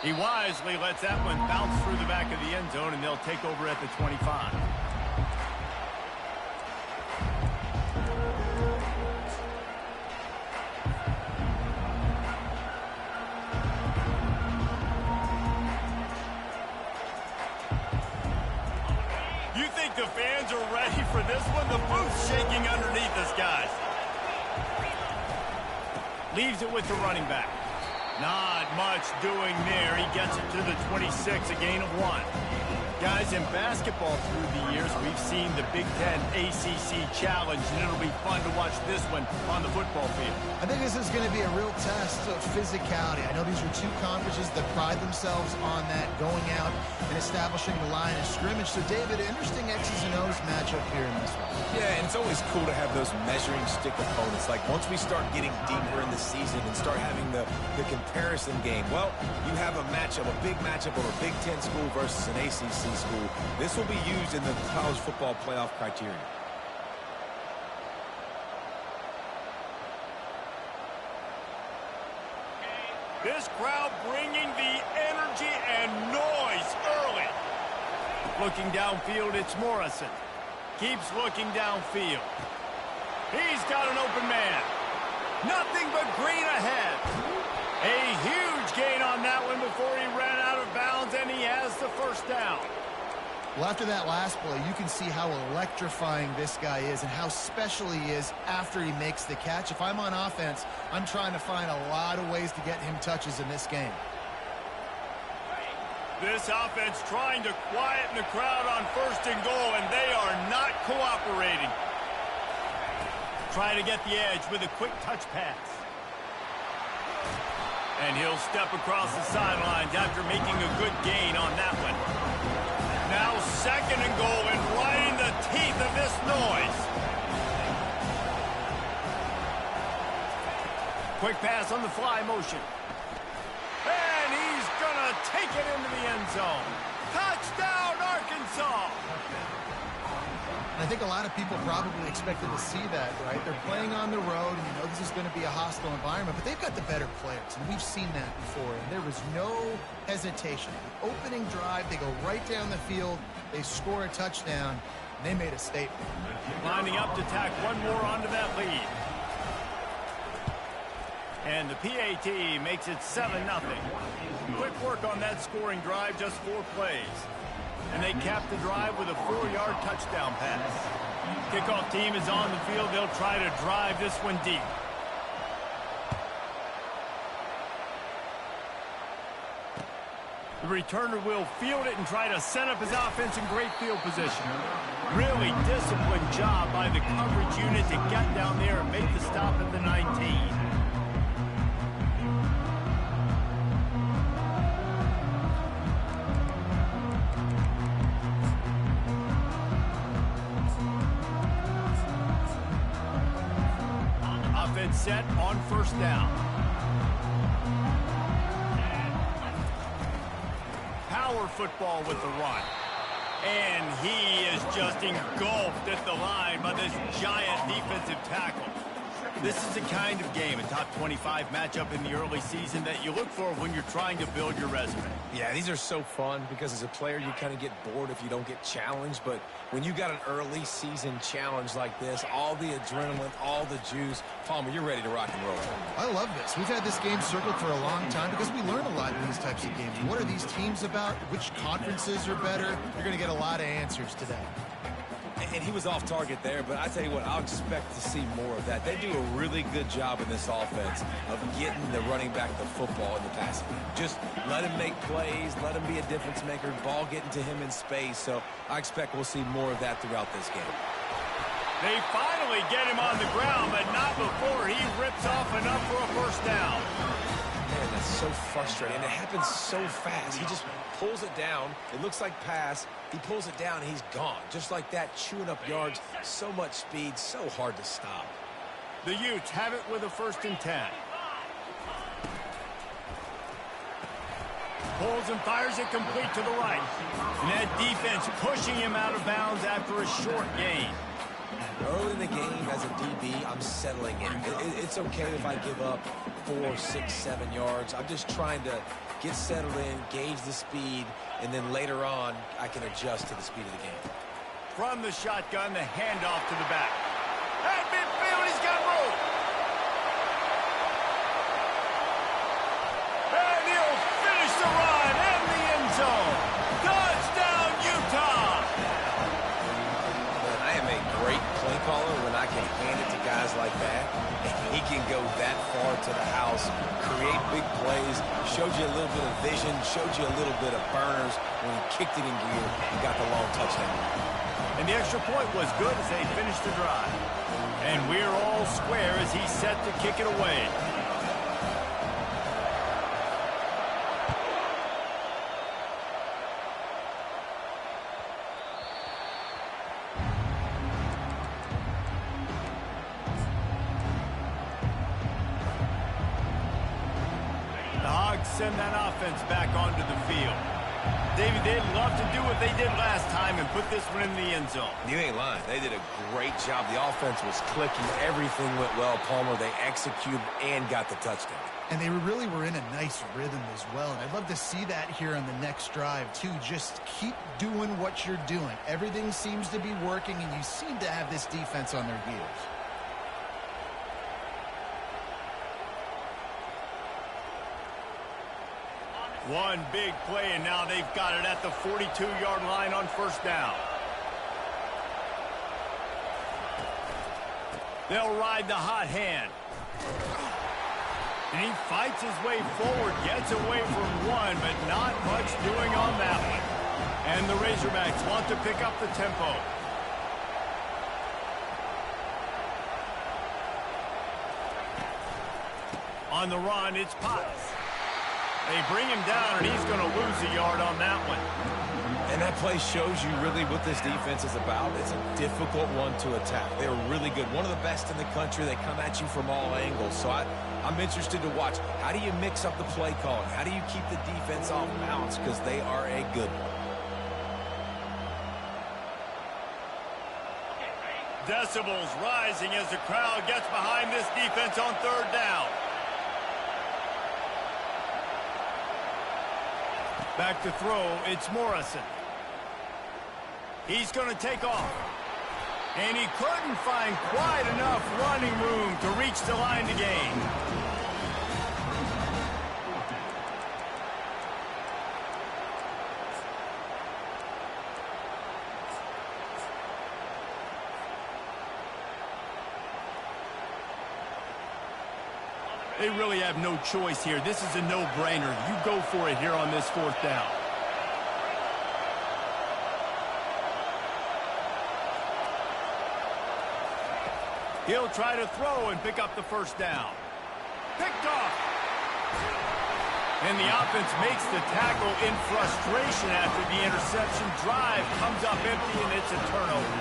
He wisely lets that one bounce through the back of the end zone, and they'll take over at the 25. You think the fans are ready for this one? The booth's shaking underneath us, guys. Leaves it with the running back. Not much doing there. He gets it to the 26, a gain of 1. Guys, in basketball through the years, we've seen the Big Ten ACC Challenge, and it'll be fun to watch this one on the football field. I think this is going to be a real test of physicality. I know these are two conferences that pride themselves on that, going out and establishing the line of scrimmage. So, David, interesting X's and O's matchup here in this one. Yeah, and it's always cool to have those measuring stick opponents. Like, once we start getting deeper in the season and start having the comparison game, well, you have a matchup, a big matchup of a Big Ten school versus an ACC school. This will be used in the college football playoff criteria. This crowd bringing the energy and noise early. Looking downfield, it's Morrison. Keeps looking downfield. He's got an open man. Nothing but green ahead. A huge gain on that one before he ran out of bounds, and he has the first down. Well, after that last play, you can see how electrifying this guy is and how special he is after he makes the catch. If I'm on offense, I'm trying to find a lot of ways to get him touches in this game. This offense trying to quieten the crowd on 1st and goal, and they are not cooperating. Trying to get the edge with a quick touch pass. And he'll step across the sidelines after making a good gain on that one. Now 2nd and goal, and right in the teeth of this noise. Quick pass on the fly motion. And he's going to take it into the end zone. Touchdown, Arkansas! And I think a lot of people probably expected to see that, right? They're playing on the road, and you know this is going to be a hostile environment, but they've got the better players, and we've seen that before, and there was no hesitation. The opening drive, they go right down the field, they score a touchdown, and they made a statement. Lining up to tack one more onto that lead. And the PAT makes it 7-0. Quick work on that scoring drive, just 4 plays. And they cap the drive with a 4-yard touchdown pass. Kickoff team is on the field. They'll try to drive this one deep. The returner will field it and try to set up his offense in great field position. Really disciplined job by the coverage unit to get down there and make the stop at the 19. Set on 1st down. Power football with the run. And he is just engulfed at the line by this giant defensive tackle. This is the kind of game, a top 25 matchup in the early season, that you look for when you're trying to build your resume. Yeah, these are so fun because as a player, you kind of get bored if you don't get challenged. But when you got an early season challenge like this, all the adrenaline, all the juice, Palmer, you're ready to rock and roll. I love this. We've had this game circled for a long time because we learn a lot in these types of games. What are these teams about? Which conferences are better? You're going to get a lot of answers today. And he was off target there, but I tell you what, I'll expect to see more of that. They do a really good job in this offense of getting the running back the football in the passing game. Just let him make plays, let him be a difference maker, ball getting to him in space. So I expect we'll see more of that throughout this game. They finally get him on the ground, but not before he rips off enough for a 1st down. Man, that's so frustrating. And it happens so fast. He just pulls it down. It looks like pass. He pulls it down, and he's gone. Just like that, chewing up yards. So much speed, so hard to stop. The Utes have it with a 1st and 10. Pulls and fires it complete to the right. And that defense pushing him out of bounds after a short gain. early in the game as a DB, I'm settling in. It's okay if I give up 4, 6, 7 yards. I'm just trying to get settled in, gauge the speed, and then later on, I can adjust to the speed of the game. From the shotgun, the handoff to the back. At midfield, he's got room. And he'll finish the run in the end zone. Touchdown, Utah! Man, I am a great play caller when I can hand it to guys like that. And he can go that far to the house, create big plays, showed you a little bit of vision, showed you a little bit of burners when he kicked it in gear and got the long touchdown. And the extra point was good as they finished the drive. And we're all square as he's set to kick it away. The Hogs send that offense back onto the field. David, they'd love to do what they did last time and put this one in the end zone. You ain't lying. They did a great job. The offense was clicking. Everything went well, Palmer. They executed and got the touchdown. And they really were in a nice rhythm as well. And I'd love to see that here on the next drive, too. Just keep doing what you're doing. Everything seems to be working, and you seem to have this defense on their heels. One big play, and now they've got it at the 42-yard line on first down. They'll ride the hot hand. And he fights his way forward, gets away from one, but not much doing on that one. And the Razorbacks want to pick up the tempo. On the run, it's Potts. They bring him down, and he's going to lose a yard on that one. And that play shows you really what this defense is about. It's a difficult one to attack. They're really good. One of the best in the country. They come at you from all angles. So I'm interested to watch. How do you mix up the play calling? How do you keep the defense off balance? Because they are a good one. Decibels rising as the crowd gets behind this defense on third down. Back to throw, it's Morrison. He's going to take off. And he couldn't find quite enough running room to reach the line to gain. They really have no choice here. This is a no-brainer. You go for it here on this fourth down. He'll try to throw and pick up the first down. Picked off. And the offense makes the tackle in frustration after the interception. Drive comes up empty, and it's a turnover.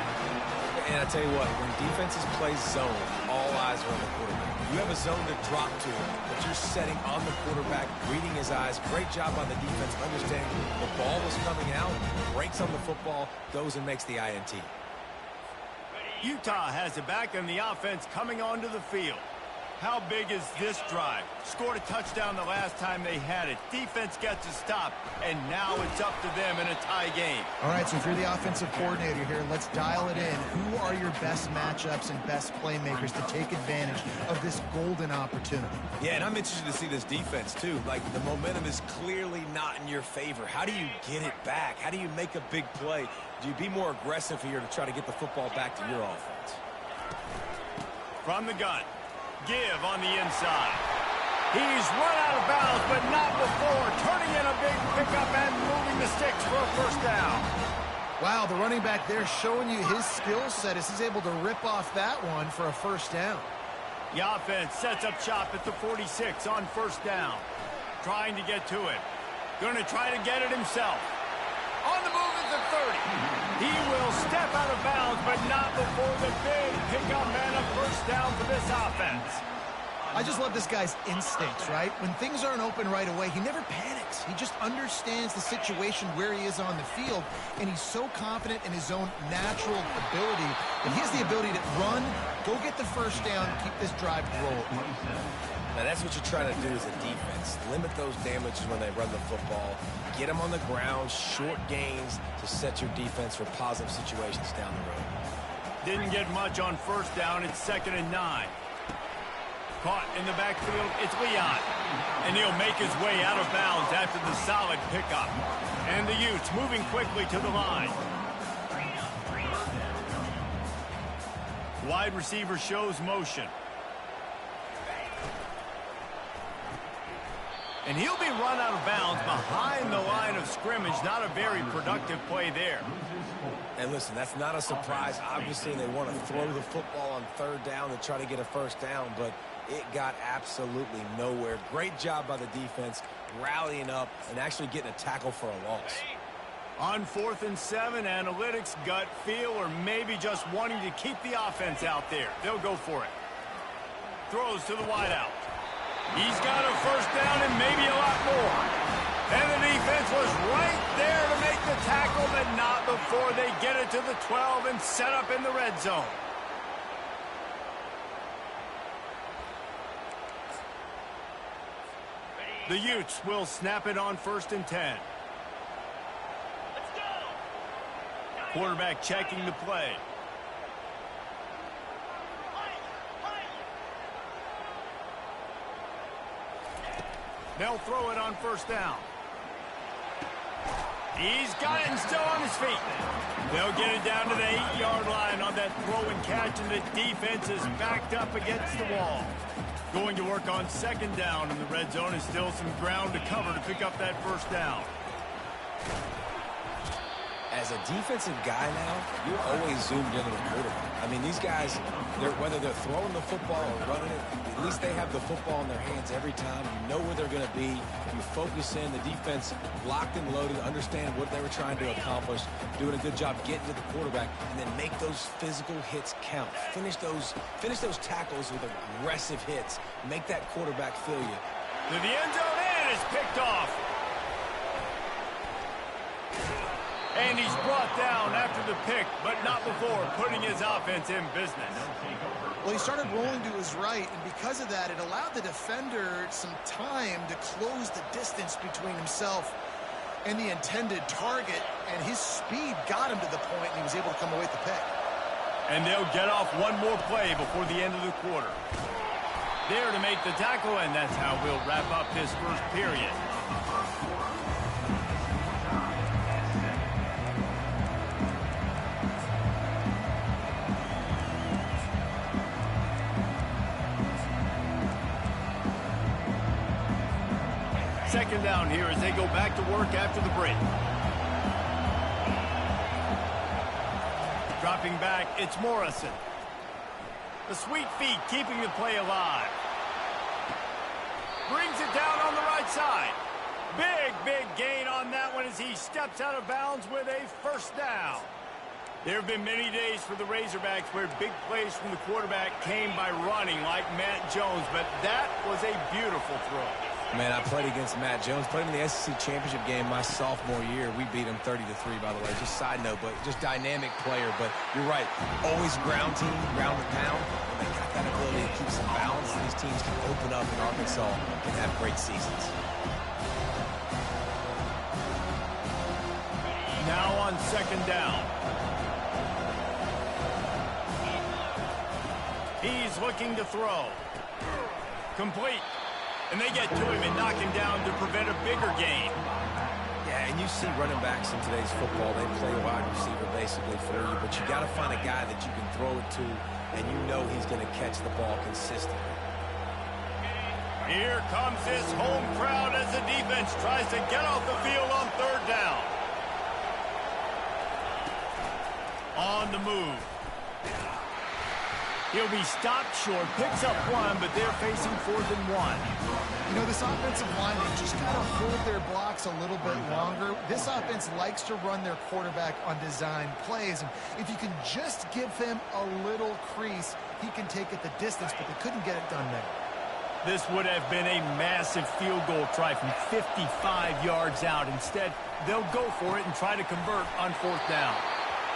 And I tell you what, when defenses play zone, all eyes are on the quarterback. You have a zone to drop to, but you're setting on the quarterback, reading his eyes. Great job on the defense, understanding the ball was coming out, breaks on the football, goes and makes the INT. Utah has it back, and the offense coming onto the field. How big is this drive? Scored a touchdown the last time they had it. Defense gets a stop, and now it's up to them in a tie game. All right, so if you're the offensive coordinator here, let's dial it in. Who are your best matchups and best playmakers to take advantage of this golden opportunity? Yeah, and I'm interested to see this defense, too. Like, the momentum is clearly not in your favor. How do you get it back? How do you make a big play? Do you be more aggressive here to try to get the football back to your offense? From the gun. Give on the inside. He's run out of bounds, but not before. Turning in a big pickup and moving the sticks for a first down. Wow, the running back there showing you his skill set as he's able to rip off that one for a first down. The offense sets up shop at the 46 on first down. Trying to get to it. Going to try to get it himself. On the move at the 30. He will step out of bounds, but not before the big pickup and a first down for this offense. I just love this guy's instincts, right? When things aren't open right away, he never panics. He just understands the situation where he is on the field, and he's so confident in his own natural ability that he has the ability to run, go get the first down, keep this drive rolling. Now, that's what you're trying to do as a defense. Limit those damages when they run the football. Get them on the ground, short gains to set your defense for positive situations down the road. Didn't get much on first down. It's 2nd and 9. Caught in the backfield, it's Leon. And he'll make his way out of bounds after the solid pickup. And the Utes moving quickly to the line. Wide receiver shows motion. And he'll be run out of bounds behind the line of scrimmage. Not a very productive play there. And listen, that's not a surprise. Obviously, they want to throw the football on 3rd down to try to get a first down, but it got absolutely nowhere. Great job by the defense, rallying up and actually getting a tackle for a loss. On 4th and 7, analytics, gut feel, or maybe just wanting to keep the offense out there. They'll go for it. Throws to the wideout. He's got a first down and maybe a lot more. And the defense was right there to make the tackle, but not before they get it to the 12 and set up in the red zone. The Utes will snap it on 1st and 10. Quarterback checking the play. They'll throw it on 1st down. He's got it and still on his feet. They'll get it down to the 8-yard line on that throw and catch, and the defense is backed up against the wall. Going to work on 2nd down, and the red zone is still some ground to cover to pick up that first down. As a defensive guy now, you're always zoomed into the quarterback. I mean, these guys, whether they're throwing the football or running it, at least they have the football in their hands every time. You know where they're going to be. You focus in. The defense locked and loaded, understand what they were trying to accomplish, doing a good job getting to the quarterback, and then make those physical hits count. Finish those tackles with aggressive hits. Make that quarterback feel you. To the end zone, and it's picked off. And he's brought down after the pick, but not before putting his offense in business. Well, he started rolling to his right, and because of that, it allowed the defender some time to close the distance between himself and the intended target, and his speed got him to the point, and he was able to come away with the pick. And they'll get off one more play before the end of the quarter. There to make the tackle, and that's how we'll wrap up this first period. Second down here as they go back to work after the break. Dropping back, it's Morrison. The sweet feet keeping the play alive. Brings it down on the right side. Big gain on that one as he steps out of bounds with a first down. There have been many days for the Razorbacks where big plays from the quarterback came by running like Matt Jones, but that was a beautiful throw. Man, I played against Matt Jones. Played him in the SEC championship game my sophomore year. We beat him 30-3, by the way. Just side note, but just dynamic player. But you're right. Always ground team, ground and pound. And they got that ability to keep some balance. These teams can open up, and Arkansas can have great seasons. Now on 2nd down. He's looking to throw. Complete. And they get to him and knock him down to prevent a bigger gain. Yeah, and you see running backs in today's football, they play a wide receiver basically for you, but you got to find a guy that you can throw it to, and you know he's going to catch the ball consistently. Here comes this home crowd as the defense tries to get off the field on 3rd down. On the move. He'll be stopped short, picks up one, but they're facing 4th and 1. You know, this offensive line, they just got to hold their blocks a little bit longer. This offense likes to run their quarterback on design plays, and if you can just give him a little crease, he can take it the distance, but they couldn't get it done there. This would have been a massive field goal try from 55 yards out. Instead, they'll go for it and try to convert on 4th down.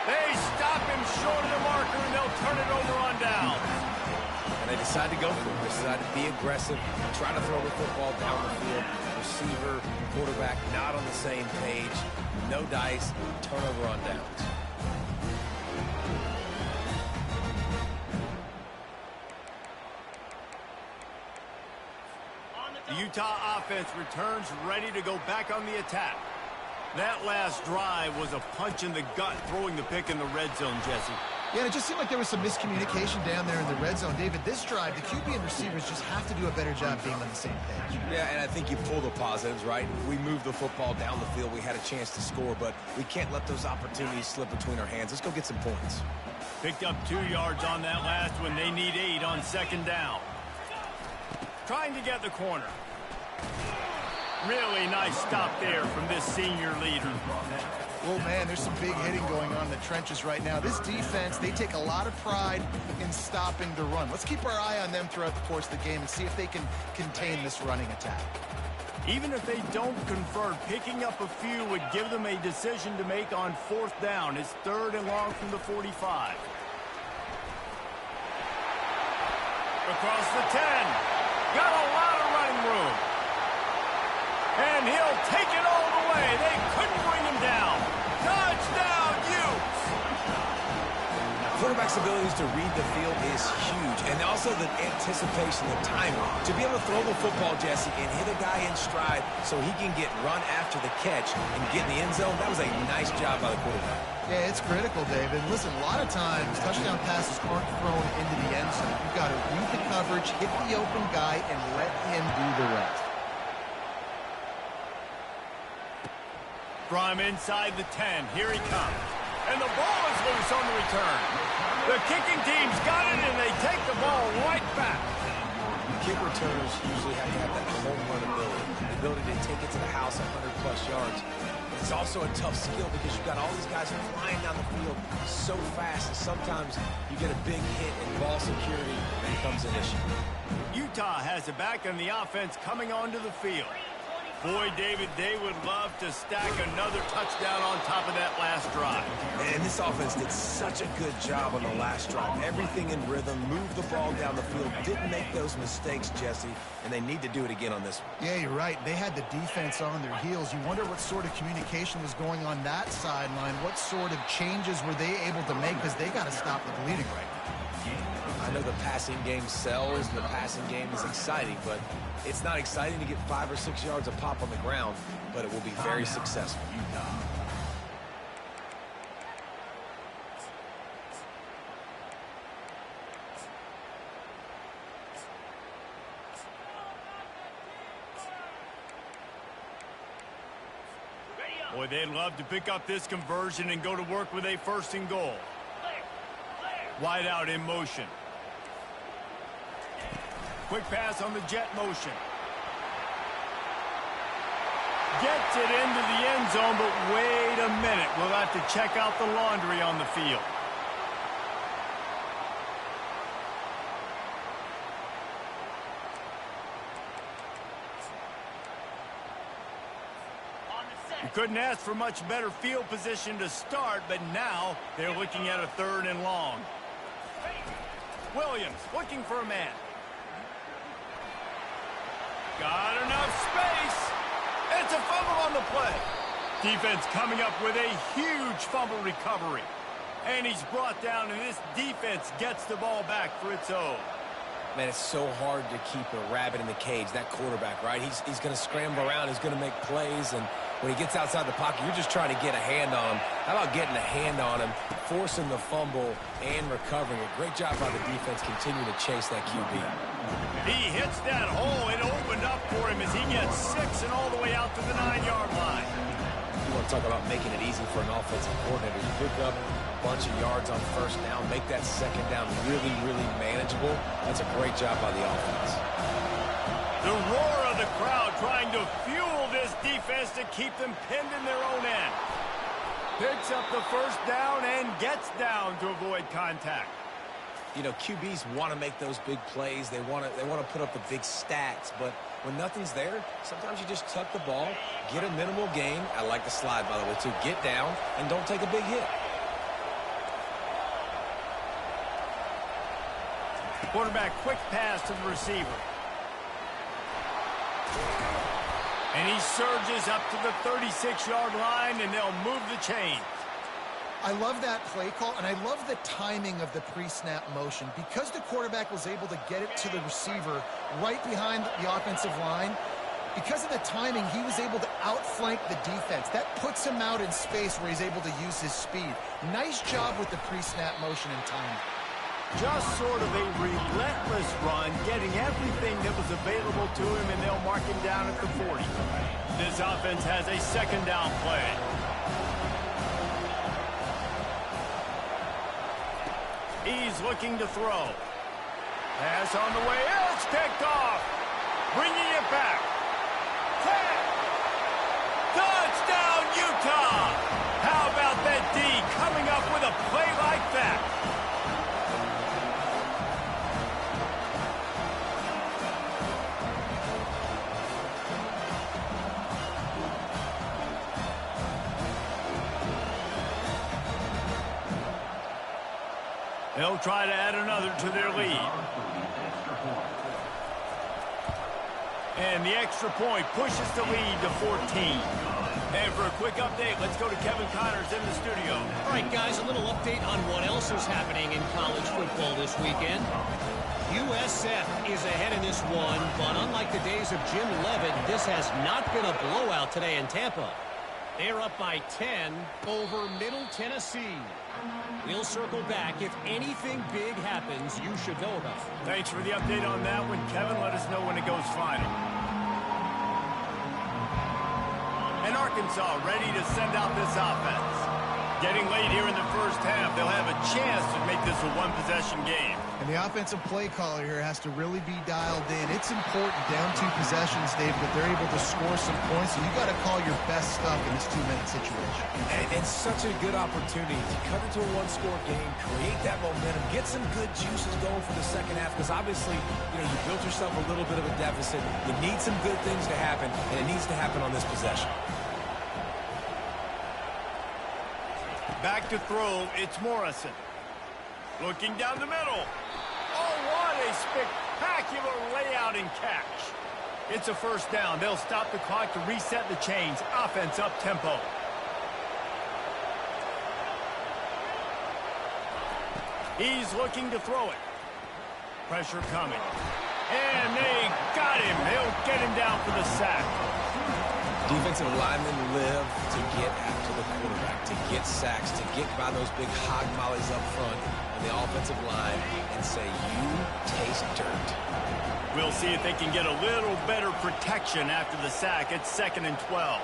They stop him short of the marker, and they'll turn it over on down. And they decide to go for it. They decide to be aggressive, try to throw the football down the field. Receiver, quarterback, not on the same page. No dice, turnover on downs. The Utah offense returns ready to go back on the attack. That last drive was a punch in the gut, throwing the pick in the red zone, Jesse. Yeah, and it just seemed like there was some miscommunication down there in the red zone. David, this drive, the QB and receivers just have to do a better job being on the same page. Yeah, and I think you pull the positives, right? We moved the football down the field. We had a chance to score, but we can't let those opportunities slip between our hands. Let's go get some points. Picked up 2 yards on that last one. They need 8 on 2nd down. Trying to get the corner. Really nice stop there from this senior leader. Oh, man, there's some big hitting going on in the trenches right now. This defense, they take a lot of pride in stopping the run. Let's keep our eye on them throughout the course of the game and see if they can contain this running attack. Even if they don't convert, picking up a few would give them a decision to make on 4th down. It's 3rd and long from the 45. Across the 10. Got a lot of running room. And he'll take it all the way. They couldn't bring him down. Touchdown, Utes! Quarterback's abilities to read the field is huge, and also the anticipation, the timing. To be able to throw the football, Jesse, and hit a guy in stride so he can get run after the catch and get in the end zone, that was a nice job by the quarterback. Yeah, it's critical, David. Listen, a lot of times, touchdown passes aren't thrown into the end zone. You've got to read the coverage, hit the open guy, and let him do the rest. From inside the 10, here he comes. And the ball is loose on the return. The kicking team's got it, and they take the ball right back. Kick returners usually have to have that home run ability, the ability to take it to the house 100-plus yards. But it's also a tough skill because you've got all these guys flying down the field so fast, and sometimes you get a big hit and ball security becomes an issue. Utah has it back on the offense coming onto the field. Boy, David, they would love to stack another touchdown on top of that last drive. And this offense did such a good job on the last drive. Everything in rhythm, moved the ball down the field, didn't make those mistakes, Jesse, and they need to do it again on this one. Yeah, you're right. They had the defense on their heels. You wonder what sort of communication was going on that sideline. What sort of changes were they able to make, because they got to stop the bleeding right now. I know the passing game sells, the passing game is exciting, but it's not exciting to get 5 or 6 yards a pop on the ground, but it will be very successful. Boy, they'd love to pick up this conversion and go to work with a 1st and goal. Wide out in motion. Quick pass on the jet motion. Gets it into the end zone, but wait a minute. We'll have to check out the laundry on the field. You couldn't ask for much better field position to start, but now they're looking at a 3rd and long. Williams looking for a man. Got enough space. It's a fumble on the play. Defense coming up with a huge fumble recovery. And he's brought down, and this defense gets the ball back for its own. Man, it's so hard to keep a rabbit in the cage, that quarterback, right? He's going to scramble around. He's going to make plays, and when he gets outside the pocket, you're just trying to get a hand on him. How about getting a hand on him, forcing the fumble, and recovering it? Great job by the defense continuing to chase that QB. He hits that hole. It opened up for him as he gets 6 and all the way out to the 9-yard line. You want to talk about making it easy for an offensive coordinator. You pick up a bunch of yards on 1st down, make that 2nd down really, really manageable. That's a great job by the offense. The roar of the crowd trying to fuel this defense to keep them pinned in their own end. Picks up the 1st down and gets down to avoid contact. You know, QBs want to make those big plays. They want to put up the big stats. But when nothing's there, sometimes you just tuck the ball, get a minimal gain. I like the slide, by the way, too. Get down and don't take a big hit. Quarterback, quick pass to the receiver. And he surges up to the 36-yard line, and they'll move the chains. I love that play call, and I love the timing of the pre-snap motion. Because the quarterback was able to get it to the receiver right behind the offensive line, because of the timing, he was able to outflank the defense. That puts him out in space where he's able to use his speed. Nice job with the pre-snap motion and timing. Just sort of a relentless run, getting everything that was available to him, and they'll mark him down at the 40. This offense has a second down play. He's looking to throw. Pass on the way. It's picked off. Bringing it back. Touchdown, Utah! How about that D coming up with a play like that? They'll try to add another to their lead. And the extra point pushes the lead to 14. And for a quick update, let's go to Kevin Connors in the studio. All right, guys, a little update on what else is happening in college football this weekend. USF is ahead in this one, but unlike the days of Jim Leavitt, this has not been a blowout today in Tampa. They're up by 10 over Middle Tennessee. We'll circle back. If anything big happens, you should know about it. Thanks for the update on that one, Kevin. Let us know when it goes final. And Arkansas ready to send out this offense. Getting late here in the first half, they'll have a chance to make this a one-possession game. And the offensive play caller here has to really be dialed in. It's important down 2 possessions, David, that they're able to score some points. So you got to call your best stuff in this 2-minute situation. And such a good opportunity to cut into a one-score game, create that momentum, get some good juices going for the second half. Because obviously, you built yourself a little bit of a deficit. You need some good things to happen, and it needs to happen on this possession. Back to throw, it's Morrison. Looking down the middle. Oh, what a spectacular layout and catch. It's a first down. They'll stop the clock to reset the chains. Offense up tempo. He's looking to throw it. Pressure coming. And they got him. They'll get him down for the sack. Defensive linemen live to get after the quarterback, to get sacks, to get by those big hog mollies up front on the offensive line and say, you taste dirt. We'll see if they can get a little better protection after the sack. It's 2nd and 12.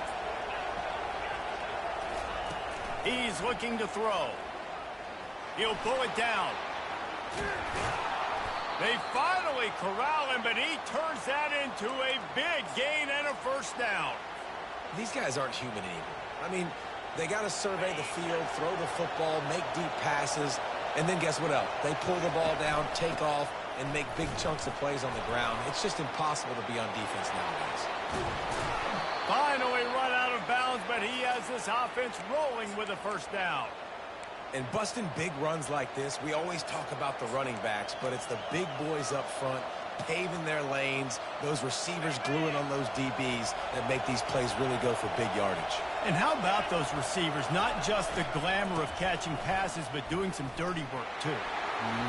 He's looking to throw. He'll pull it down. They finally corral him, but he turns that into a big gain and a first down. These guys aren't human anymore. I mean, they got to survey the field, throw the football, make deep passes, and then guess what else? They pull the ball down, take off, and make big chunks of plays on the ground. It's just impossible to be on defense nowadays. Finally run out of bounds, but he has this offense rolling with a first down. And busting big runs like this, we always talk about the running backs, but it's the big boys up front paving their lanes, those receivers gluing on those DBs that make these plays really go for big yardage. And how about those receivers? Not just the glamour of catching passes, but doing some dirty work, too.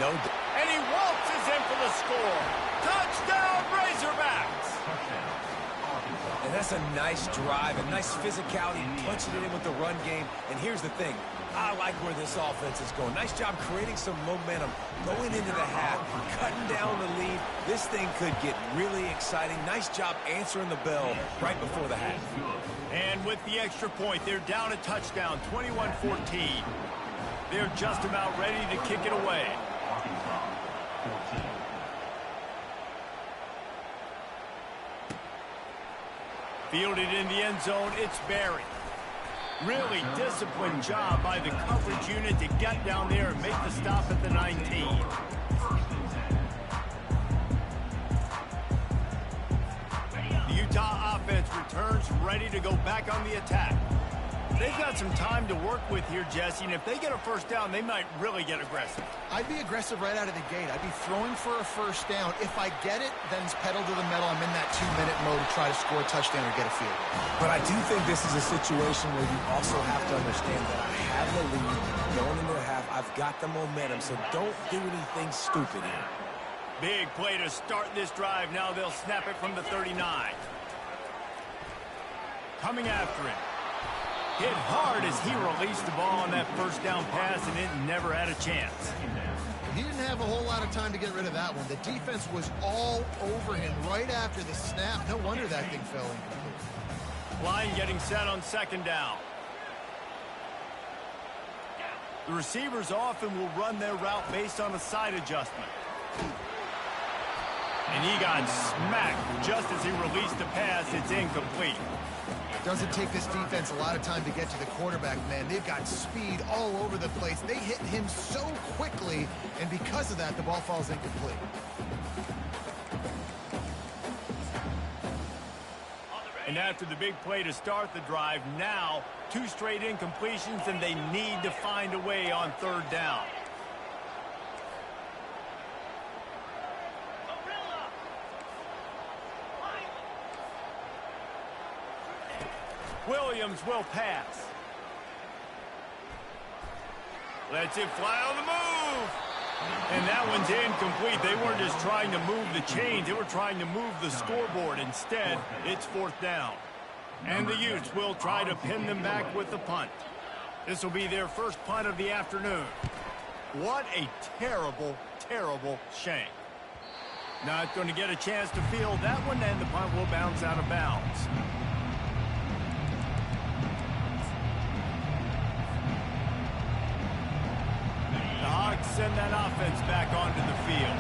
No. And he waltzes in for the score. Touchdown, Razorbacks! And that's a nice drive, a nice physicality, punching it in with the run game. And here's the thing. I like where this offense is going. Nice job creating some momentum, going into the half, cutting down the lead. This thing could get really exciting. Nice job answering the bell right before the half. And with the extra point, they're down a touchdown, 21-14. They're just about ready to kick it away. Fielded in the end zone, it's Barry. Really disciplined job by the coverage unit to get down there and make the stop at the 19. turns, ready to go back on the attack. They've got some time to work with here, Jesse, and if they get a first down, they might really get aggressive. I'd be aggressive right out of the gate. I'd be throwing for a first down. If I get it, then it's pedal to the metal. I'm in that 2-minute mode to try to score a touchdown or get a field goal. But I do think this is a situation where you also have to understand that I have the lead going into the half. I've got the momentum, so don't do anything stupid here. Big play to start this drive. Now they'll snap it from the 39. Coming after him. Hit hard as he released the ball on that first down pass, and it never had a chance. He didn't have a whole lot of time to get rid of that one. The defense was all over him right after the snap. No wonder that thing fell incomplete. Line getting set on second down. The receivers often will run their route based on a side adjustment. And he got smacked just as he released the pass. It's incomplete. It doesn't take this defense a lot of time to get to the quarterback, man. They've got speed all over the place. They hit him so quickly, and because of that, the ball falls incomplete. And after the big play to start the drive, now 2 straight incompletions, and they need to find a way on third down. Williams will pass. Lets it fly on the move. And that one's incomplete. They weren't just trying to move the chains. They were trying to move the scoreboard. Instead, it's fourth down. And the Utes will try to pin them back with the punt. This will be their first punt of the afternoon. What a terrible, terrible shame. Not going to get a chance to field that one, and the punt will bounce out of bounds. Send that offense back onto the field.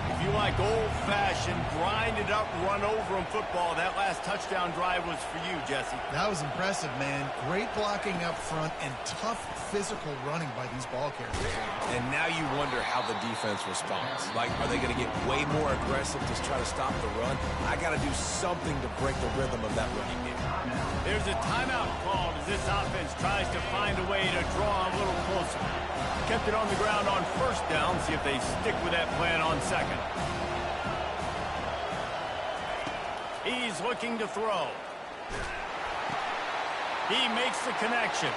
If you like old-fashioned, grind-it-up, run-over-'em football, that last touchdown drive was for you, Jesse. That was impressive, man. Great blocking up front and tough physical running by these ball carriers. And now you wonder how the defense responds. Like, are they going to get way more aggressive to try to stop the run? I got to do something to break the rhythm of that running game. There's a timeout called as this offense tries to find a way to draw a little closer. Kept it on the ground on first down. See if they stick with that plan on second. He's looking to throw. He makes the connection.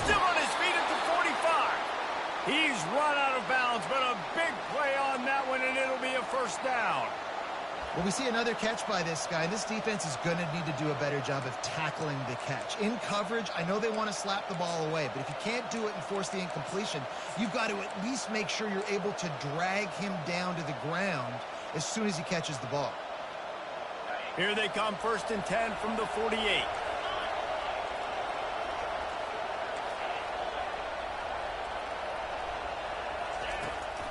Still on his feet at the 45. He's run out of bounds, but a big play on that one, and it'll be a first down. Well, we see another catch by this guy. This defense is going to need to do a better job of tackling the catch. In coverage, I know they want to slap the ball away, but if you can't do it and force the incompletion, you've got to at least make sure you're able to drag him down to the ground as soon as he catches the ball. Here they come, 1st and 10 from the 48.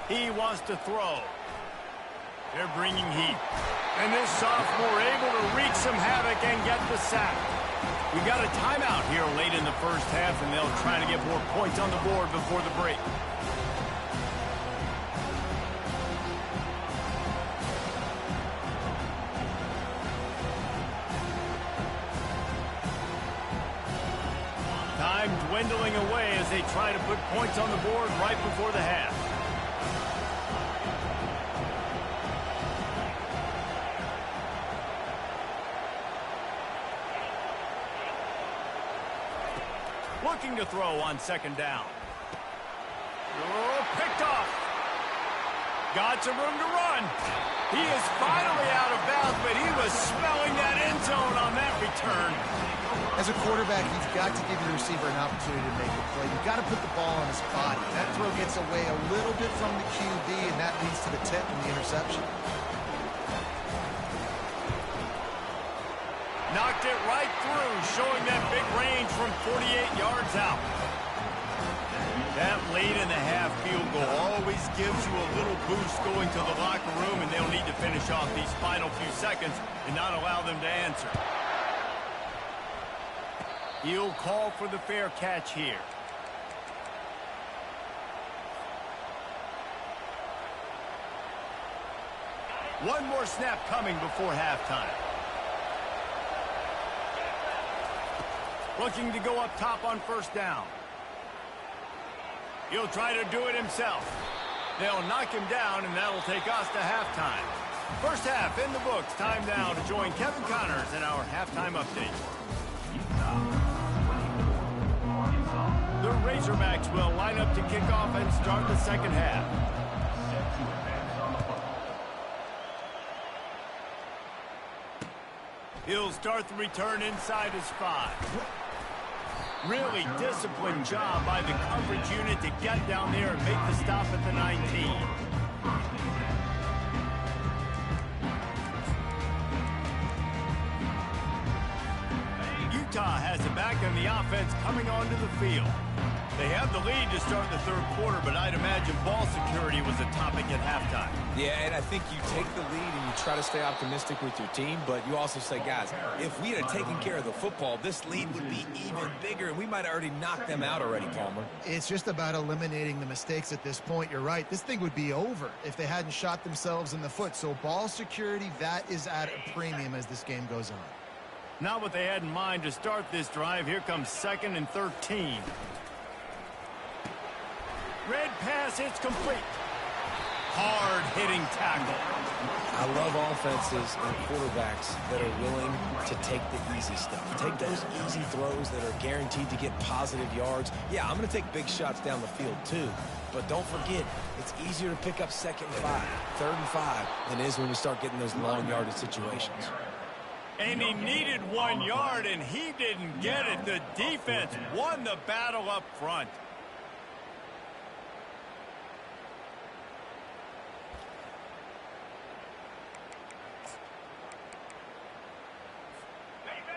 He wants to throw. They're bringing heat. And this sophomore able to wreak some havoc and get the sack. We got a timeout here late in the first half, and they'll try to get more points on the board before the break. Time dwindling away as they try to put points on the board right before the half. Looking to throw on second down. Oh, picked off. Got some room to run. He is finally out of bounds, but he was smelling that end zone on that return. As a quarterback, you've got to give your receiver an opportunity to make a play. You've got to put the ball on his body. That throw gets away a little bit from the QB, and that leads to the tip and the interception. Knocked it right through, showing that big range from 48 yards out. That late in the half field goal always gives you a little boost going to the locker room, and they'll need to finish off these final few seconds and not allow them to answer. He'll call for the fair catch here. One more snap coming before halftime. Looking to go up top on first down. He'll try to do it himself. They'll knock him down, and that'll take us to halftime. First half in the books. Time now to join Kevin Connors in our halftime update. The Razorbacks will line up to kick off and start the second half. He'll start the return inside his 5. Really disciplined job by the coverage unit to get down there and make the stop at the 19. Utah has it back on the offense coming onto the field. They have the lead to start the third quarter, but I'd imagine ball security was a topic at halftime. Yeah, and I think you take the lead and you try to stay optimistic with your team, but you also say, guys, if we had taken care of the football, this lead would be even bigger, and we might have already knocked them out already, Palmer. It's just about eliminating the mistakes at this point. You're right. This thing would be over if they hadn't shot themselves in the foot. So ball security, that is at a premium as this game goes on. Not what they had in mind to start this drive. Here comes 2nd and 13. Red pass, it's complete. Hard-hitting tackle. I love offenses and quarterbacks that are willing to take the easy stuff. Take those easy throws that are guaranteed to get positive yards. Yeah, I'm going to take big shots down the field too. But don't forget, it's easier to pick up 2nd and 5, 3rd and 5 than it is when we start getting those long yardage situations. And he needed 1 yard, and he didn't get it. The defense won the battle up front.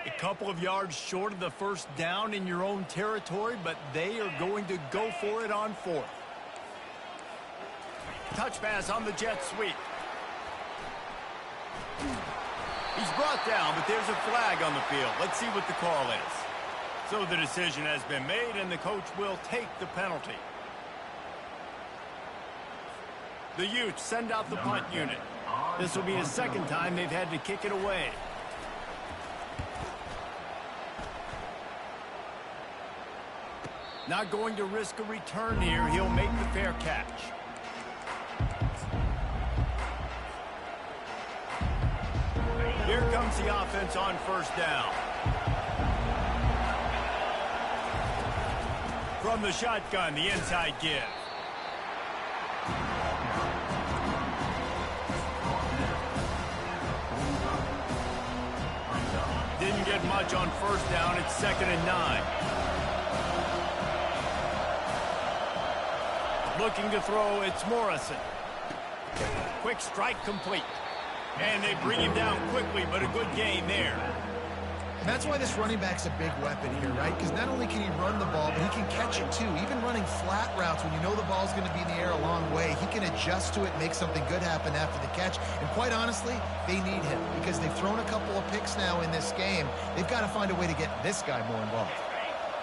A couple of yards short of the first down in your own territory, but they are going to go for it on 4th. Touch pass on the jet sweep. He's brought down, but there's a flag on the field. Let's see what the call is. So the decision has been made, and the coach will take the penalty. The Utes send out the punt unit. This will be the 2nd time they've had to kick it away. Not going to risk a return here. He'll make the fair catch. Here comes the offense on first down. From the shotgun, the inside give. Didn't get much on first down. It's 2nd and 9. Looking to throw, it's Morrison. Quick strike complete. And they bring him down quickly, but a good gain there. And that's why this running back's a big weapon here, right? Because not only can he run the ball, but he can catch it too. Even running flat routes when you know the ball's going to be in the air a long way, he can adjust to it, make something good happen after the catch. And quite honestly, they need him because they've thrown a couple of picks now in this game. They've got to find a way to get this guy more involved.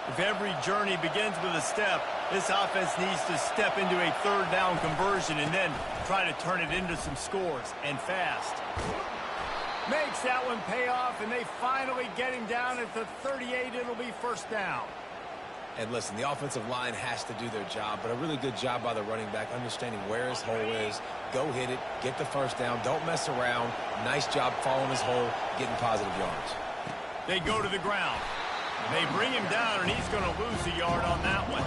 If every journey begins with a step, this offense needs to step into a 3rd down conversion and then try to turn it into some scores, and fast. Makes that one pay off, and they finally get him down at the 38. It'll be first down. And listen, the offensive line has to do their job, but a really good job by the running back, understanding where his hole is. Go hit it, get the first down, don't mess around. Nice job following his hole, getting positive yards. They go to the ground. They bring him down, and he's going to lose a yard on that one.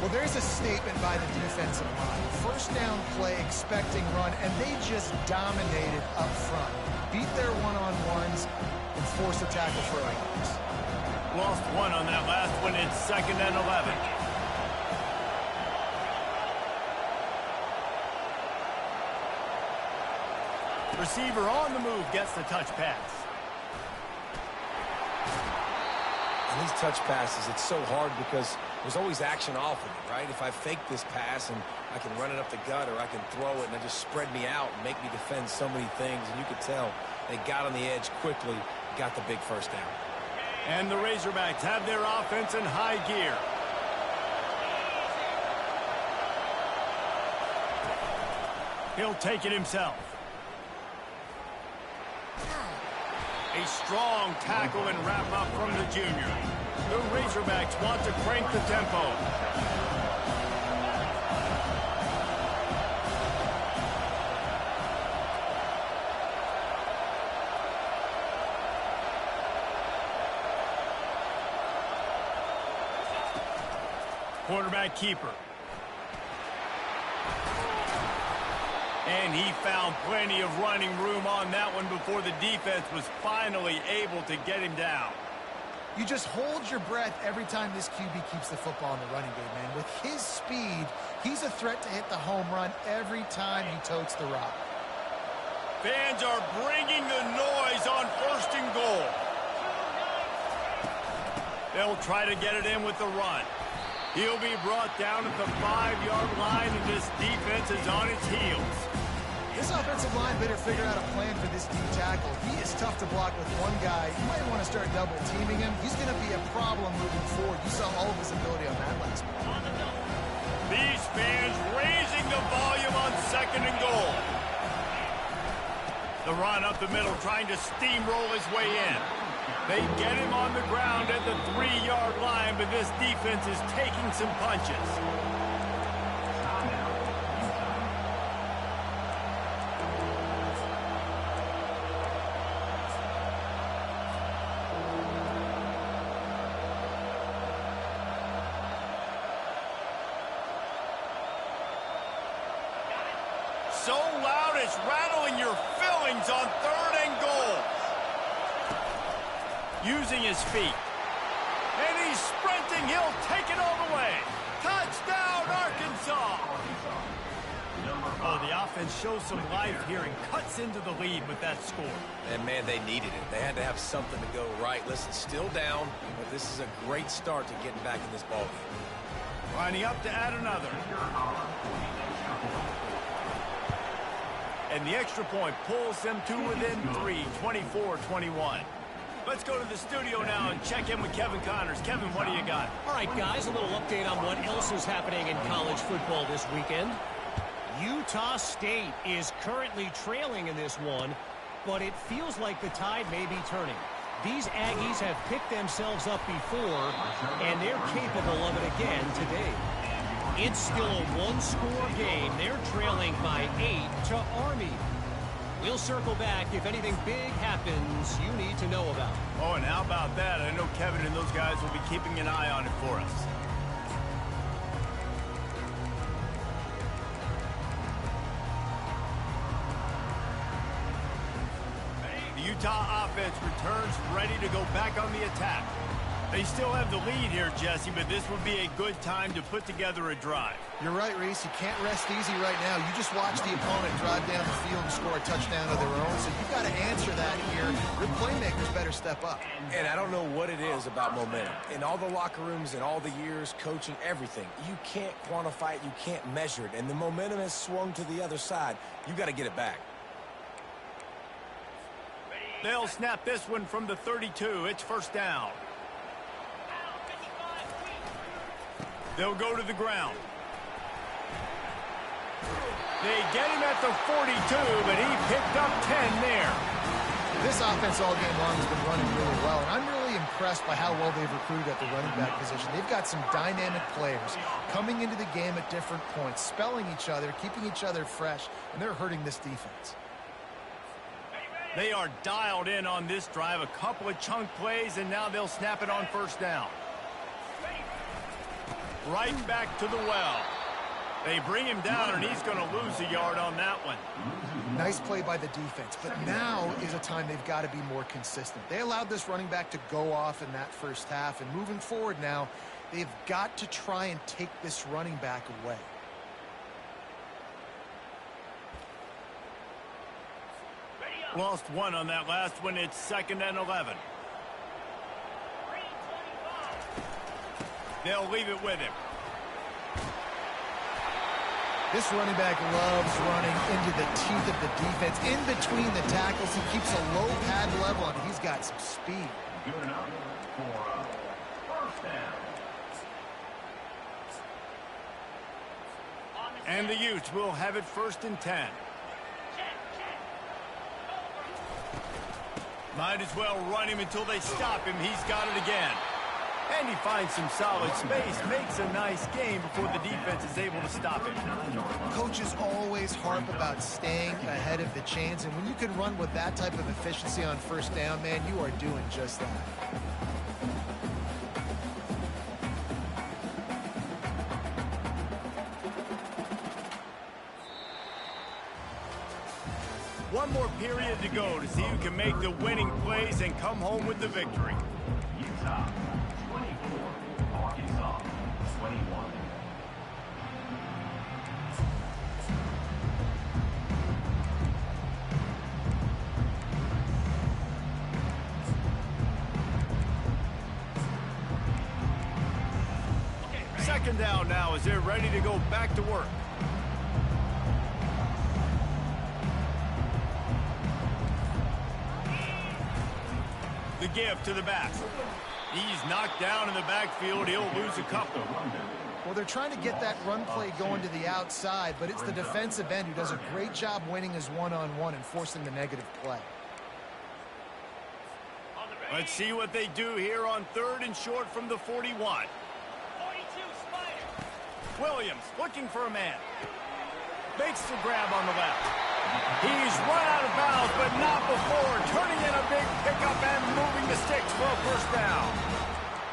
Well, there's a statement by the defensive line. First down play, expecting run, and they just dominated up front. Beat their one-on-ones and force a tackle for a loss. Lost one on that last one. It's 2nd and 11. Receiver on the move gets the touch pass. And these touch passes, it's so hard because there's always action off of it, right? If I fake this pass and I can run it up the gut or I can throw it and it just spread me out and make me defend so many things, and you could tell they got on the edge quickly, got the big first down. And the Razorbacks have their offense in high gear. He'll take it himself. A strong tackle and wrap up from the junior. The Razorbacks want to crank the tempo. Quarterback keeper. And he found plenty of running room on that one before the defense was finally able to get him down. You just hold your breath every time this QB keeps the football in the running game, man. With his speed, he's a threat to hit the home run every time he totes the rock. Fans are bringing the noise on 1st and goal. They'll try to get it in with the run. He'll be brought down at the 5-yard line, and this defense is on its heels. This offensive line better figure out a plan for this D tackle. He is tough to block with one guy. You might want to start double-teaming him. He's going to be a problem moving forward. You saw all of his ability on that last one. These fans raising the volume on 2nd and goal. The run up the middle, trying to steamroll his way in. They get him on the ground at the 3-yard line, but this defense is taking some punches. So loud it's rattling your fillings on 3rd and goal. Using his feet. And he's sprinting. He'll take it all the way. Touchdown, Arkansas! Oh, the offense shows some life here and cuts into the lead with that score. And, man, they needed it. They had to have something to go right. Listen, still down, but this is a great start to getting back in this ballgame. Lining up to add another. And the extra point pulls them to within 3, 24-21. Let's go to the studio now and check in with Kevin Connors. Kevin, what do you got? All right, guys, a little update on what else is happening in college football this weekend. Utah State is currently trailing in this one, but it feels like the tide may be turning. These Aggies have picked themselves up before, and they're capable of it again today. It's still a one-score game. They're trailing by 8 to Army. We'll circle back if anything big happens you need to know about. Oh, and how about that? I know Kevin and those guys will be keeping an eye on it for us. The Utah offense returns ready to go back on the attack. They still have the lead here, Jesse, but this would be a good time to put together a drive. You're right, Reese. You can't rest easy right now. You just watch the opponent drive down the field and score a touchdown of their own, so you've got to answer that here. Your playmakers better step up. And I don't know what it is about momentum. In all the locker rooms and all the years, coaching, everything, you can't quantify it, you can't measure it, and the momentum has swung to the other side. You got to get it back. They'll snap this one from the 32. It's 1st down. They'll go to the ground. They get him at the 42, but he picked up 10 there. This offense all game long has been running really well, and I'm really impressed by how well they've recruited at the running back position. They've got some dynamic players coming into the game at different points, spelling each other, keeping each other fresh, and they're hurting this defense. They are dialed in on this drive. A couple of chunk plays, and now they'll snap it on 1st down. Right back to the well. They bring him down, and he's going to lose a yard on that one. Nice play by the defense, but now is a time they've got to be more consistent. They allowed this running back to go off in that 1st half, and moving forward now, they've got to try and take this running back away. Lost one on that last one. It's 2nd and 11. They'll leave it with him. This running back loves running into the teeth of the defense. In between the tackles, he keeps a low pad level, and he's got some speed. Good enough for 1st down. And the Utes will have it 1st and 10. Might as well run him until they stop him. He's got it again. And he finds some solid space, makes a nice game before the defense is able to stop him. Coaches always harp about staying ahead of the chains, and when you can run with that type of efficiency on first down, man, you are doing just that. One more period to go to see who can make the winning plays and come home with the victory. Utah 24, Arkansas 21. Second down now as they're ready to go back to work. The give to the back. He's knocked down in the backfield. He'll lose a couple. Well, they're trying to get that run play going to the outside, but it's the defensive end who does a great job winning his one-on-one and forcing the negative play. Let's see what they do here on 3rd and short from the 41. Williams looking for a man. Makes the grab on the left. He's run out of bounds, but not before. Turning in a big pickup and moving the sticks for a first down.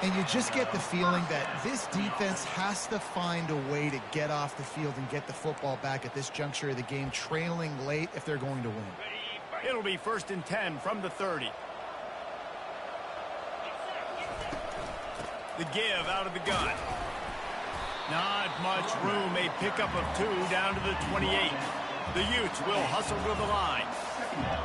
And you just get the feeling that this defense has to find a way to get off the field and get the football back at this juncture of the game, trailing late if they're going to win. It'll be 1st and 10 from the 30. The give out of the gun. Not much room. A pickup of 2 down to the 28. The Utes will hustle to the line.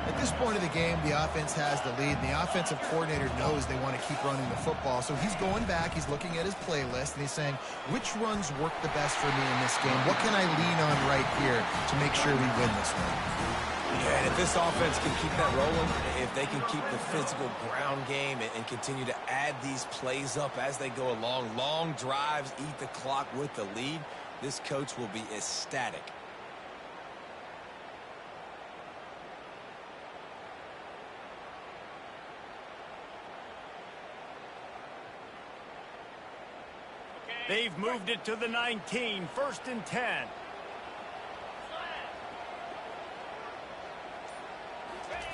At this point of the game, the offense has the lead, and the offensive coordinator knows they want to keep running the football. So he's going back, he's looking at his playlist, and he's saying, which runs work the best for me in this game? What can I lean on right here to make sure we win this one? Yeah, and if this offense can keep that rolling, if they can keep the physical ground game and continue to add these plays up as they go along, long drives, eat the clock with the lead, this coach will be ecstatic. They've moved it to the 19, 1st and 10.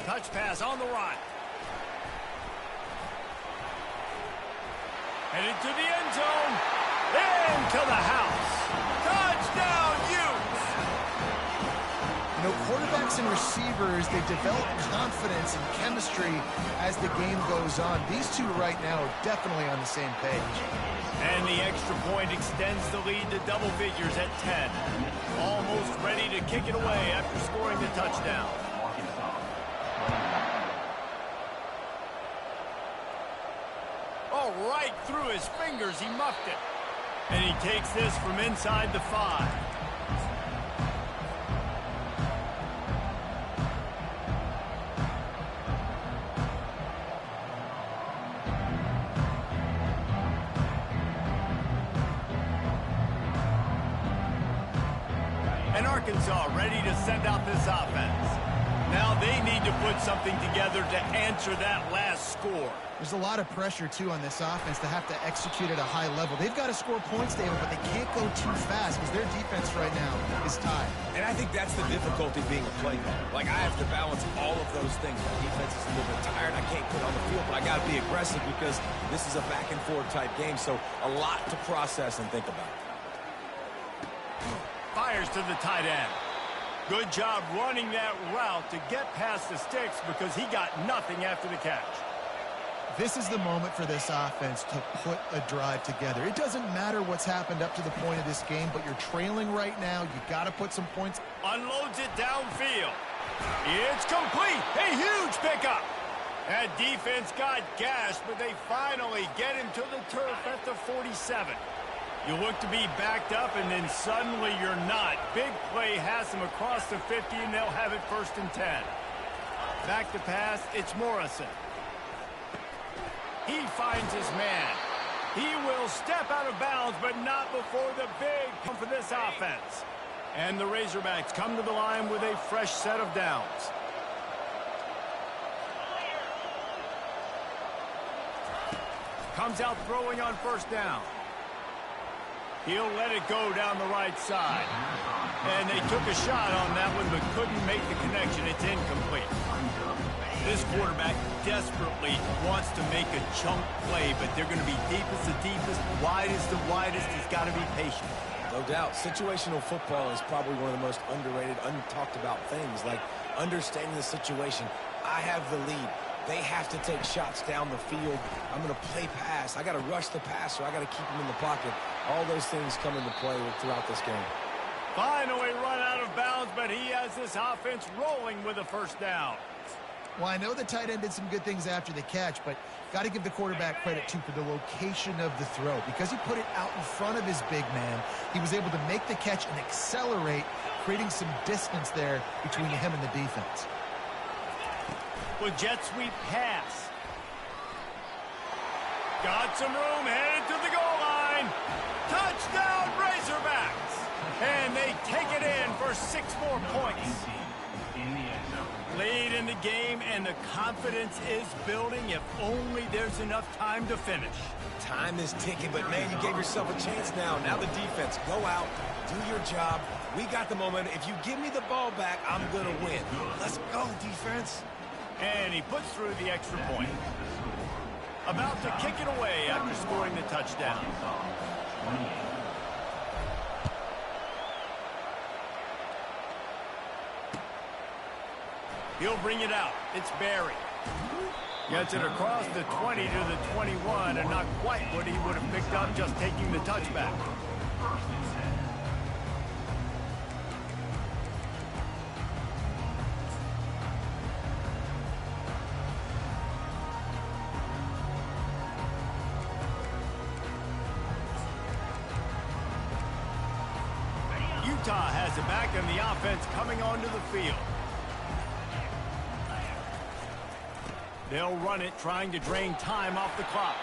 Touch pass on the right. Headed to the end zone. Into the house. Touchdown, Utes! You know, quarterbacks and receivers, they develop confidence and chemistry as the game goes on. These two right now are definitely on the same page. And the extra point extends the lead to double figures at 10. Almost ready to kick it away after scoring the touchdown. Oh, right through his fingers, he muffed it. And he takes this from inside the 5. And Arkansas ready to send out this offense. Now they need to put something together to answer that last score. There's a lot of pressure, too, on this offense to have to execute at a high level. They've got to score points, David, but they can't go too fast because their defense right now is tied. And I think that's the difficulty being a play caller. Like, I have to balance all of those things. My defense is a little bit tired. I can't get on the field, but I got to be aggressive because this is a back-and-forth type game, so a lot to process and think about. Fires to the tight end. Good job running that route to get past the sticks because he got nothing after the catch. This is the moment for this offense to put a drive together. It doesn't matter what's happened up to the point of this game, but you're trailing right now. You got to put some points. Unloads it downfield. It's complete. A huge pickup. That defense got gashed, but they finally get him to the turf at the 47. You look to be backed up, and then suddenly you're not. Big play has him across the 50, and they'll have it 1st and 10. Back to pass, it's Morrison. He finds his man. He will step out of bounds, but not before the big pump for this offense. And the Razorbacks come to the line with a fresh set of downs. Comes out throwing on first down. He'll let it go down the right side. And they took a shot on that one, but couldn't make the connection. It's incomplete. This quarterback desperately wants to make a chunk play, but they're going to be deepest the deepest, widest the widest. He's got to be patient. No doubt. Situational football is probably one of the most underrated, untalked about things, like understanding the situation. I have the lead. They have to take shots down the field. I'm going to play pass. I got to rush the passer. I got to keep him in the pocket. All those things come into play throughout this game. Finally run out of bounds, but he has this offense rolling with a first down. Well, I know the tight end did some good things after the catch, but got to give the quarterback credit, too, for the location of the throw. Because he put it out in front of his big man, he was able to make the catch and accelerate, creating some distance there between him and the defense. With jet sweep pass. Got some room, headed to the goal line. Touchdown, Razorbacks! And they take it in for 6 more points. Lead in the game, and the confidence is building if only there's enough time to finish. Time is ticking, but, man, you gave yourself a chance now. Now the defense, go out, do your job. We got the momentum. If you give me the ball back, I'm going to win. Let's go, defense. And he puts through the extra point. About to kick it away after scoring the touchdown. He'll bring it out. It's Barry. Gets it across the 20 to the 21, and not quite what he would have picked up just taking the touchback. Utah has it back, and the offense coming onto the field. They'll run it, trying to drain time off the clock.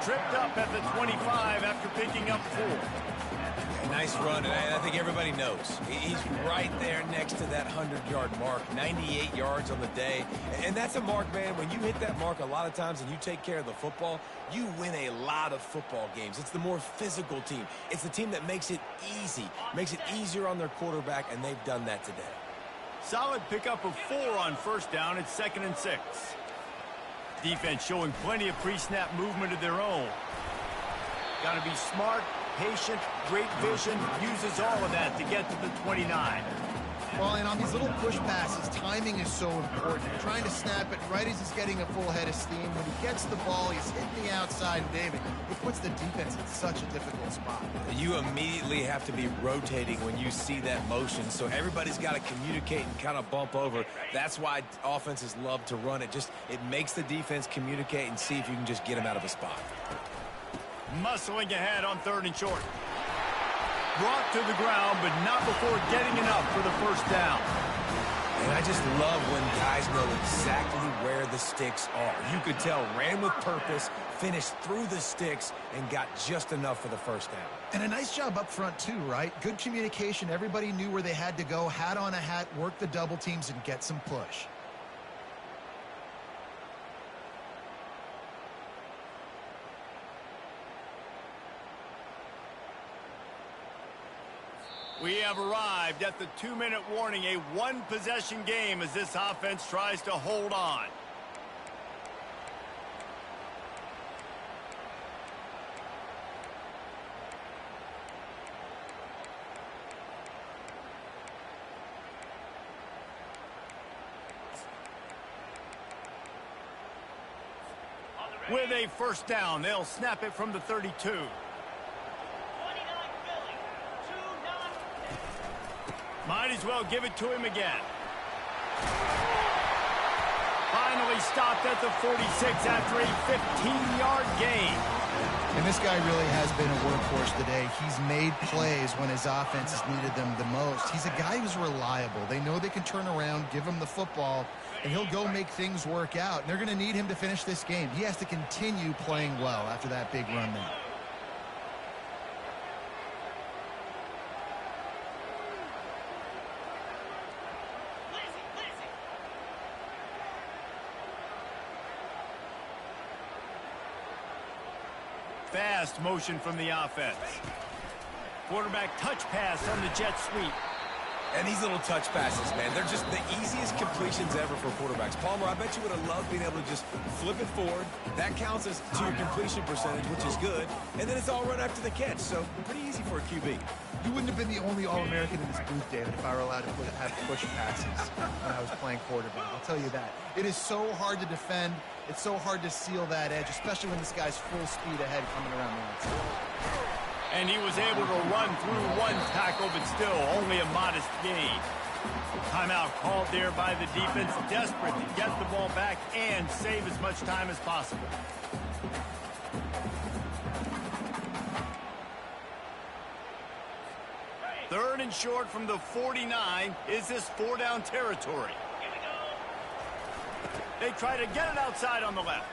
Tripped up at the 25 after picking up 4. Nice run, and I think everybody knows. He's right there next to that 100-yard mark, 98 yards on the day. And that's a mark, man. When you hit that mark a lot of times and you take care of the football, you win a lot of football games. It's the more physical team. It's the team that makes it easy, makes it easier on their quarterback, and they've done that today. Solid pickup of 4 on first down. It's 2nd and 6. Defense showing plenty of pre-snap movement of their own. Got to be smart, patient, great vision, uses all of that to get to the 29. Well, and on these little push passes, timing is so important. Trying to snap it right as he's getting a full head of steam. When he gets the ball, he's hitting the outside, David. It puts the defense in such a difficult spot. You immediately have to be rotating when you see that motion, so everybody's got to communicate and kind of bump over. That's why offenses love to run it. It makes the defense communicate and see if you can just get them out of a spot. Muscling ahead on 3rd and short. Brought to the ground, but not before getting enough for the first down. And I just love when guys know exactly where the sticks are. You could tell, ran with purpose, finished through the sticks, and got just enough for the first down. And a nice job up front, too, right? Good communication. Everybody knew where they had to go, hat on a hat, work the double teams, and get some push. We have arrived at the 2-minute warning, a 1-possession game as this offense tries to hold on. With a first down, they'll snap it from the 32. Might as well give it to him again. Finally stopped at the 46 after a 15-yard gain. And this guy really has been a workhorse today. He's made plays when his offense has needed them the most. He's a guy who's reliable. They know they can turn around, give him the football, and he'll go make things work out. And they're going to need him to finish this game. He has to continue playing well after that big run there. fast motion from the offense. Quarterback touch pass on the jet sweep. And these little touch passes, man, they're just the easiest completions ever for quarterbacks. Palmer, I bet you would have loved being able to just flip it forward. That counts as to your completion percentage, which is good. And then it's all right after the catch, so pretty easy for a QB. You wouldn't have been the only All-American in this booth, David, if I were allowed to have push passes when I was playing quarterback. I'll tell you that. It is so hard to defend. It's so hard to seal that edge, especially when this guy's full speed ahead coming around the outside. And he was able to run through one tackle, but still only a modest gain. Timeout called there by the defense, desperate to get the ball back and save as much time as possible. Third and short from the 49. Is this 4-down territory? They try to get it outside on the left.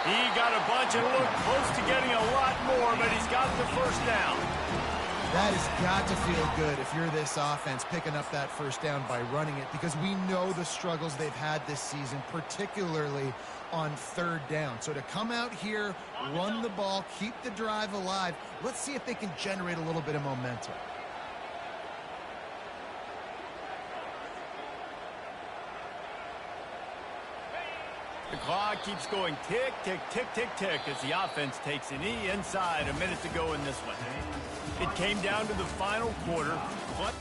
He got a bunch and looked close to getting a lot more, but he's got the first down. That has got to feel good if you're this offense picking up that first down by running it, because we know the struggles they've had this season, particularly on third down. So to come out here, run the ball, keep the drive alive, let's see if they can generate a little bit of momentum. The clock keeps going tick, tick, tick, tick, tick as the offense takes a knee inside. A minute to go in this one. It came down to the final quarter, but